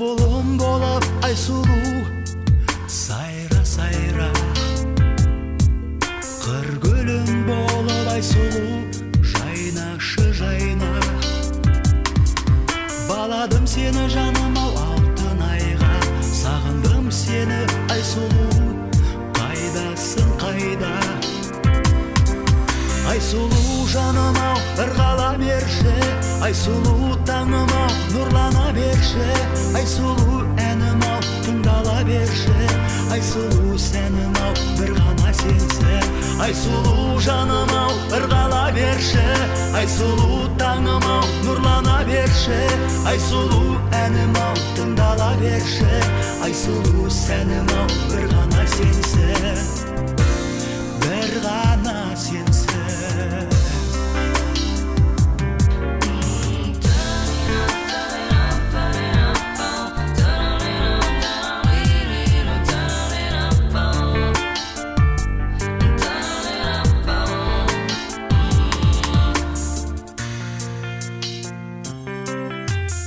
бұлбұлым болып айсұлу сайра сайра, қыр гүлім болып айсұлу жайнашы жайна. Баладым сені жаным ау алтын айға, сағындым сені айсұлу, қайдасың қайда? Айсұлу жаным ау ырғала берші, айсұлу таңым ау нұрлана берші, айсұлу әнім ау тыңдала берші, айсұлу сәнім ау бір ғана сенсің. Айсұлу жаным ау ырғала берші, айсұлу таңым ау нұрлана берші, айсұлу әнім ау тыңдала берші, айсұлу сәнім ау бір ғана сенсің, бір ғана сенсің.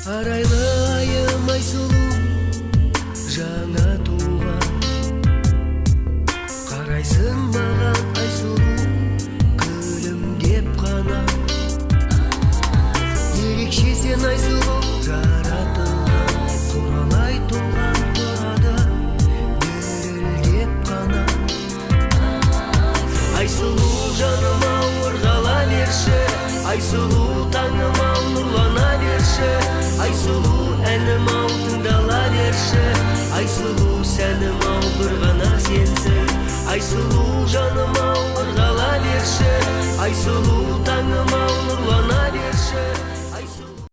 Арайлы айым айсұлу жаңа туған, қарайсың маған айсұлу күлімдеп қана. Ерекше сен айсұлу жаратылған, туралай туған тұрады дірілдеп қана. Айсұлу жаным ау ырғала берші, айсұлу таңым ау нұрлана берші, айсұлу әнім ау тыңдала берші, айсұлу сәнім ау бір ғана сенсің. Айсұлу жаным ау ырғала берші, айсұлу таңым ау нұрлана берші.